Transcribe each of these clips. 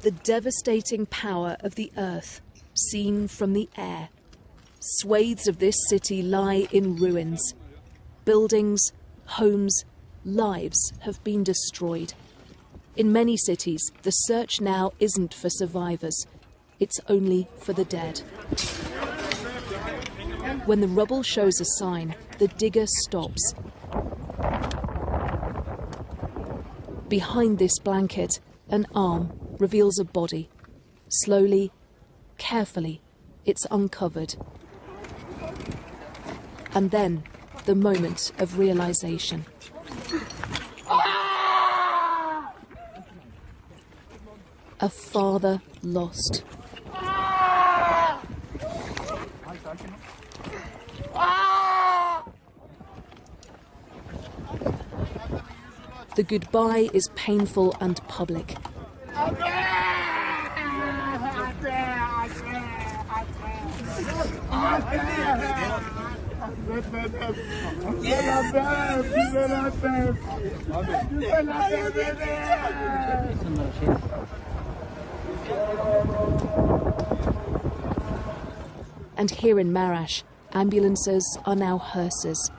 The devastating power of the earth, seen from the air. Swathes of this city lie in ruins. Buildings, homes, lives have been destroyed. In many cities, the search now isn't for survivors. It's only for the dead. When the rubble shows a sign, the digger stops. Behind this blanket, an arm reveals a body. Slowly, carefully, it's uncovered. And then, the moment of realization. A father lost. The goodbye is painful and public. And here in Marash, ambulances are now hearses.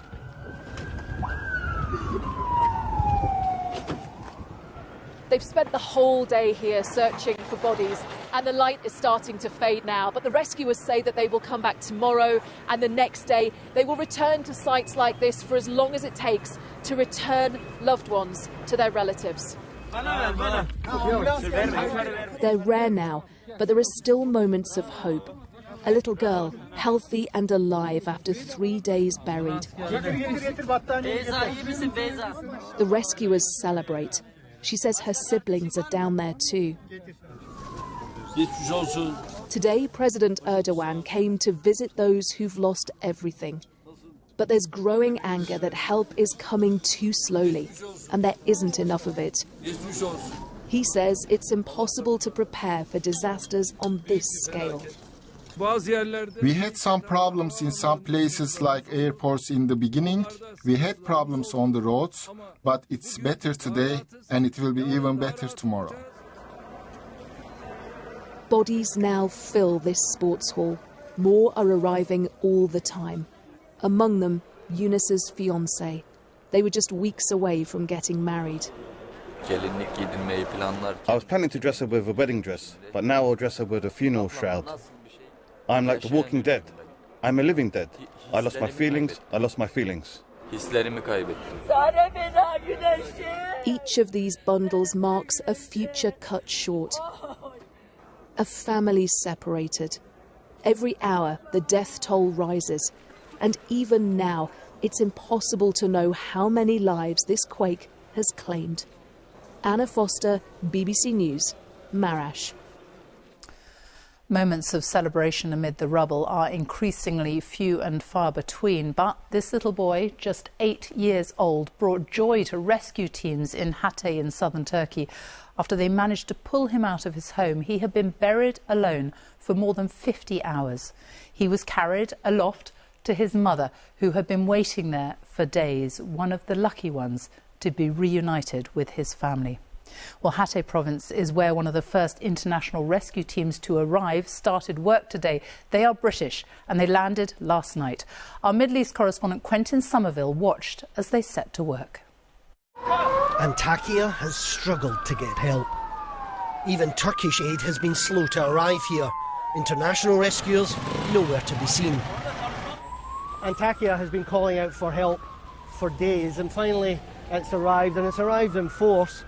They've spent the whole day here searching for bodies, and the light is starting to fade now. But the rescuers say that they will come back tomorrow and the next day. They will return to sites like this for as long as it takes to return loved ones to their relatives. They're rare now, but there are still moments of hope. A little girl, healthy and alive after 3 days buried. The rescuers celebrate. She says her siblings are down there too. Today, President Erdogan came to visit those who've lost everything. But there's growing anger that help is coming too slowly, and there isn't enough of it. He says it's impossible to prepare for disasters on this scale. We had some problems in some places like airports in the beginning. We had problems on the roads, but it's better today and it will be even better tomorrow. Bodies now fill this sports hall. More are arriving all the time. Among them, Eunice's fiancé. They were just weeks away from getting married. I was planning to dress her with a wedding dress, but now I'll dress her with a funeral shroud. I'm like the walking dead. I'm a living dead. I lost my feelings, I lost my feelings. Each of these bundles marks a future cut short. A family separated. Every hour, the death toll rises. And even now, it's impossible to know how many lives this quake has claimed. Anna Foster, BBC News, Marash. Moments of celebration amid the rubble are increasingly few and far between, but this little boy, just 8 years old, brought joy to rescue teams in Hatay in southern Turkey after they managed to pull him out of his home. He had been buried alone for more than 50 hours. He was carried aloft to his mother, who had been waiting there for days, one of the lucky ones to be reunited with his family. Well, Hatay province is where one of the first international rescue teams to arrive started work today. They are British and they landed last night. Our Middle East correspondent Quentin Somerville watched as they set to work. Antakya has struggled to get help. Even Turkish aid has been slow to arrive here. International rescuers nowhere to be seen. Antakya has been calling out for help for days, and finally it's arrived, and it's arrived in force.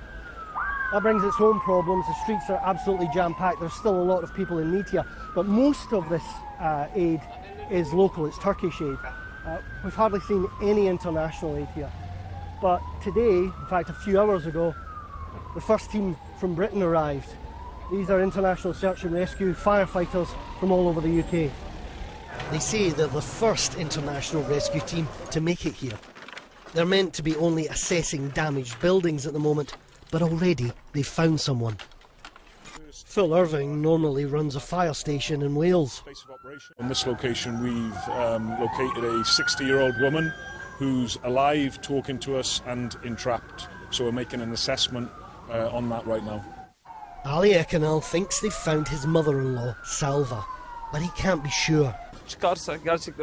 That brings its own problems. The streets are absolutely jam-packed. There's still a lot of people in need here, but most of this aid is local. It's Turkish aid. We've hardly seen any international aid here. But today, in fact a few hours ago, the first team from Britain arrived. These are international search and rescue firefighters from all over the UK. They say they're the first international rescue team to make it here. They're meant to be only assessing damaged buildings at the moment, but already they've found someone. Phil Irving normally runs a fire station in Wales. On this location we've located a 60-year-old woman who's alive, talking to us and entrapped. So we're making an assessment on that right now. Ali Ekanal thinks they've found his mother-in-law, Salva, but he can't be sure.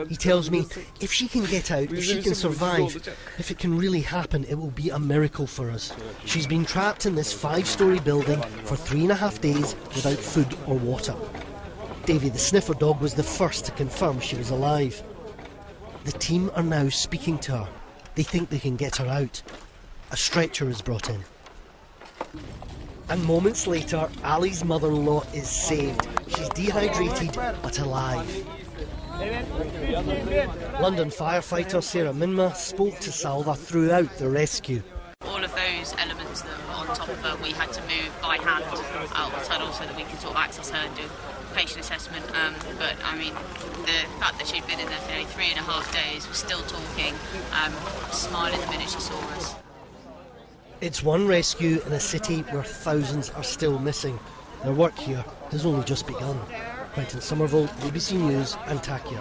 He tells me if she can get out, if she can survive, if it can really happen, it will be a miracle for us. She's been trapped in this 5-storey building for 3.5 days without food or water. Davy the sniffer dog was the first to confirm she was alive. The team are now speaking to her. They think they can get her out. A stretcher is brought in. And moments later, Ali's mother-in-law is saved. She's dehydrated but alive. London firefighter Sarah Minma spoke to Salva throughout the rescue. All of those elements that were on top of her, we had to move by hand out the tunnel so that we could sort of access her and do patient assessment. But I mean, the fact that she'd been in there for nearly 3.5 days, was still talking, smiling the minute she saw us. It's one rescue in a city where thousands are still missing. Their work here has only just begun. Quentin Somerville, BBC News, Antakya.